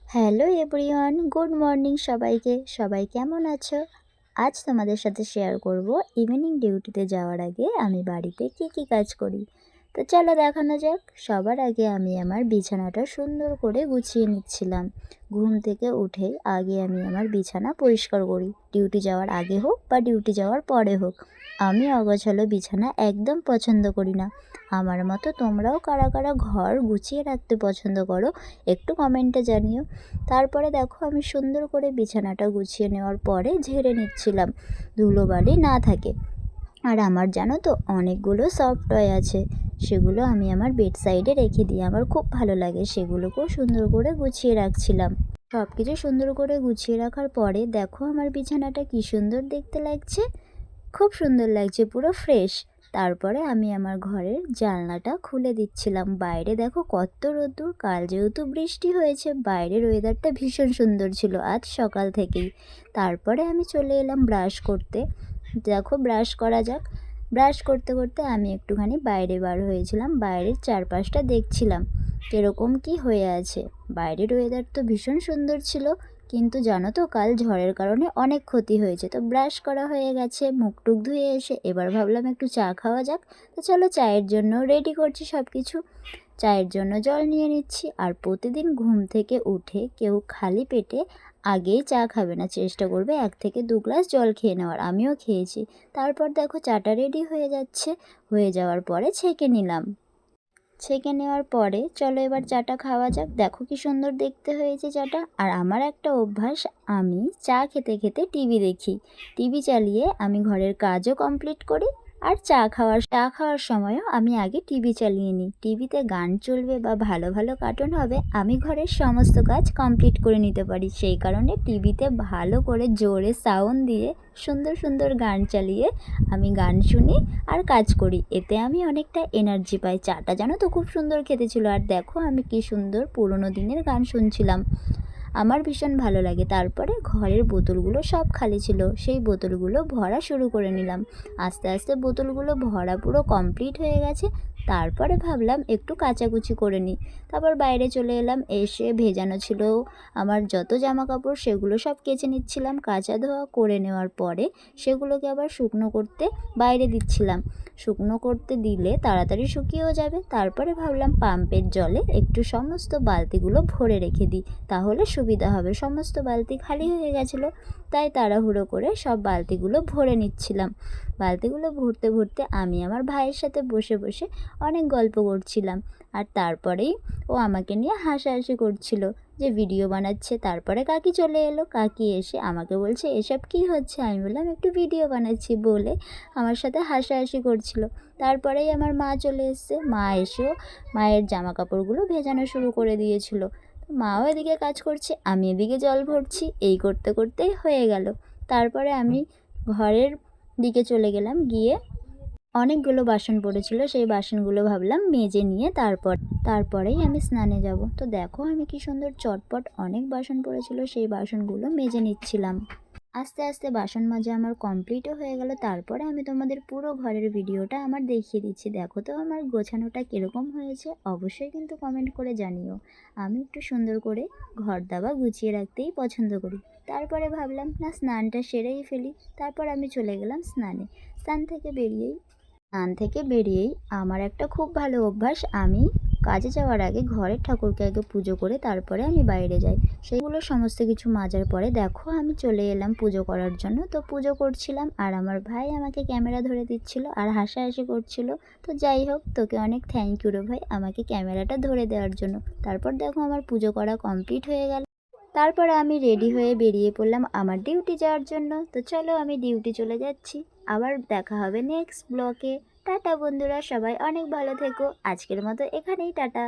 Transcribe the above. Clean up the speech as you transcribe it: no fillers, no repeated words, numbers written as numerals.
Hello everyone, good morning সবাইকে। সবাই কেমন আছো? আজ তোমাদের সাথে শেয়ার করব ইভিনিং ডিউটিতে যাওয়ার আগে আমি বাড়িতে কি কি কাজ করি। তো চলো দেখানো যাক। সবার আগে আমি আমার বিছানাটা সুন্দর করে গুছিয়ে নিচ্ছিলাম। ঘুম থেকে উঠেই আগে আমি আমার বিছানা পরিষ্কার করি, ডিউটি যাওয়ার আগে হোক বা ডিউটি যাওয়ার পরে হোক। আমি অগোছালো বিছানা একদম পছন্দ করি না। আমার মতো তোমরাও কারা কারা ঘর গুছিয়ে রাখতে পছন্দ করো একটু কমেন্টে জানিও। তারপরে দেখো আমি সুন্দর করে বিছানাটা গুছিয়ে নেওয়ার পরে ঝেড়ে নিচ্ছিলাম, ধুলোবালি না থাকে। আর আমার জানো তো অনেকগুলো সফট টয় আছে, সেগুলো আমি আমার বেড সাইডে রেখে দিই। আমার খুব ভালো লাগে, সেগুলোকেও সুন্দর করে গুছিয়ে রাখছিলাম। সব কিছু সুন্দর করে গুছিয়ে রাখার পরে দেখো আমার বিছানাটা কি সুন্দর দেখতে লাগছে, খুব সুন্দর লাগছে, পুরো ফ্রেশ। তারপরে আমি আমার ঘরের জানলাটা খুলে দিচ্ছিলাম। বাইরে দেখো কত রোদ্দুর, কাল যেহেতু বৃষ্টি হয়েছে বাইরের ওয়েদারটা ভীষণ সুন্দর ছিল আজ সকাল থেকেই। তারপরে আমি চলে এলাম ব্রাশ করতে। দেখো ব্রাশ করা যাক। ব্রাশ করতে করতে আমি একটুখানি বাইরে বার হয়েছিলাম, বাইরের চারপাশটা দেখছিলাম কীরকম কি হয়ে আছে। বাইরের ওয়েদার তো ভীষণ সুন্দর ছিল, কিন্তু জানো তো কাল ঝড়ের কারণে অনেক ক্ষতি হয়েছে। তো ব্রাশ করা হয়ে গেছে, মুখ টুক ধুয়ে এসে এবার ভাবলাম একটু চা খাওয়া যাক। তো চলো চায়ের জন্য রেডি করছি সব কিছু। চায়ের জন্য জল নিয়ে নিচ্ছি। আর প্রতিদিন ঘুম থেকে উঠে কেউ খালি পেটে আগেই চা খাবে না, চেষ্টা করবে 1 থেকে 2 গ্লাস জল খেয়ে নেওয়ার। আমিও খেয়েছি। তারপর দেখো চাটা রেডি হয়ে যাচ্ছে, হয়ে যাওয়ার পরে ছেঁকে নিলাম। ছেঁকে নেওয়ার পরে চলো এবার চাটা খাওয়া যাক। দেখো কি সুন্দর দেখতে হয়েছে চাটা। আর আমার একটা অভ্যাস, আমি চা খেতে খেতে টিভি দেখি। টিভি চালিয়ে আমি ঘরের কাজও কমপ্লিট করি। আর চা খাওয়ার সময়ও আমি আগে টিভি চালিয়ে নিই। টিভিতে গান চলবে বা ভালো ভালো কার্টুন হবে, আমি ঘরের সমস্ত কাজ কমপ্লিট করে নিতে পারি। সেই কারণে টিভিতে ভালো করে জোরে সাউন্ড দিয়ে সুন্দর সুন্দর গান চালিয়ে আমি গান শুনি আর কাজ করি। এতে আমি অনেকটা এনার্জি পাই। চাটা জানো তো খুব সুন্দর খেতে ছিল। আর দেখো আমি কি সুন্দর পুরোনো দিনের গান শুনছিলাম, আমার ভীষণ ভালো লাগে। তারপরে ঘরের বোতলগুলো সব খালি ছিল, সেই বোতলগুলো ভরা শুরু করে নিলাম। আস্তে আস্তে বোতলগুলো ভরা পুরো কমপ্লিট হয়ে গেছে। তারপরে ভাবলাম একটু কাচাকুচি করে নিই। তারপর বাইরে চলে এলাম, এসে ভেজানো ছিল আমার যত জামা কাপড় সেগুলো সব কেচে নিচ্ছিলাম। কাচা ধোয়া করে নেওয়ার পরে সেগুলোকে আবার শুকনো করতে বাইরে দিচ্ছিলাম। শুকনো করতে দিলে তাড়াতাড়ি শুকিয়েও যাবে। তারপরে ভাবলাম পাম্পের জলে একটু সমস্ত বালতিগুলো ভরে রেখে দিই, তাহলে সুবিধা হবে। সমস্ত বালতি খালি হয়ে গেছিলো, তাই তাড়াহুড়ো করে সব বালতিগুলো ভরে নিচ্ছিলাম। বালতিগুলো ভরতে ভরতে আমি আমার ভাইয়ের সাথে বসে বসে অনেক গল্প করছিলাম। আর তারপরেই ও আমাকে নিয়ে হাসাহাসি করছিল যে ভিডিও বানাচ্ছে। তারপরে কাকি চলে এলো, কাকি এসে আমাকে বলছে এসব কি হচ্ছে। আমি বললাম একটু ভিডিও বানাচ্ছি বলে আমার সাথে হাসাহাসি করছিল। তারপরেই আমার মা চলে এসছে। মা এসেও মায়ের জামা কাপড়গুলো ভেজানো শুরু করে দিয়েছিল। মাও এদিকে কাজ করছে, আমি এদিকে জল ভরছি। এই করতে করতেই হয়ে গেল। তারপরে আমি ঘরের দিকে চলে গেলাম, গিয়ে অনেকগুলো বাসন পড়েছিল, সেই বাসনগুলো ভাবলাম মেজে নিয়ে তারপরেই আমি স্নানে যাব। তো দেখো আমি কি সুন্দর চটপট অনেক বাসন পড়েছিল, সেই বাসনগুলো মেজে নিচ্ছিলাম। আস্তে আস্তে বাসন মাজা আমার কমপ্লিটও হয়ে গেল। তারপরে আমি তোমাদের পুরো ঘরের ভিডিওটা আমার দেখিয়ে দিচ্ছি। দেখো তো আমার গোছানোটা কীরকম হয়েছে, অবশ্যই কিন্তু কমেন্ট করে জানিও। আমি একটু সুন্দর করে ঘর দাবা গুছিয়ে রাখতেই পছন্দ করি। তারপরে ভাবলাম না স্নানটা সেরেই ফেলি। তারপর আমি চলে গেলাম স্নানে। স্নান থেকে বেরিয়েই আমার একটা খুব ভালো অভ্যাস, আমি কাজে যাওয়ার আগে ঘরের ঠাকুরকে আগে পুজো করে তারপরে আমি বাইরে যাই। সেইগুলো সমস্ত কিছু মাজার পরে দেখো আমি চলে এলাম পুজো করার জন্য। তো পুজো করছিলাম আর আমার ভাই আমাকে ক্যামেরা ধরে দিচ্ছিল আর হাসাহাসি করছিল। তো যাই হোক, তোকে অনেক থ্যাংক ইউ রে ভাই আমাকে ক্যামেরাটা ধরে দেওয়ার জন্য। তারপর দেখো আমার পুজো করা কমপ্লিট হয়ে গেল। তারপরে আমি রেডি হয়ে বেরিয়ে পড়লাম আমার ডিউটি যাওয়ার জন্য। তো চলো আমি ডিউটি চলে যাচ্ছি। আবার দেখা হবে নেক্সট ব্লকে। টাটা বন্ধুরা, সবাই অনেক ভালো থেকো। আজকের মতো এখানেই টাটা।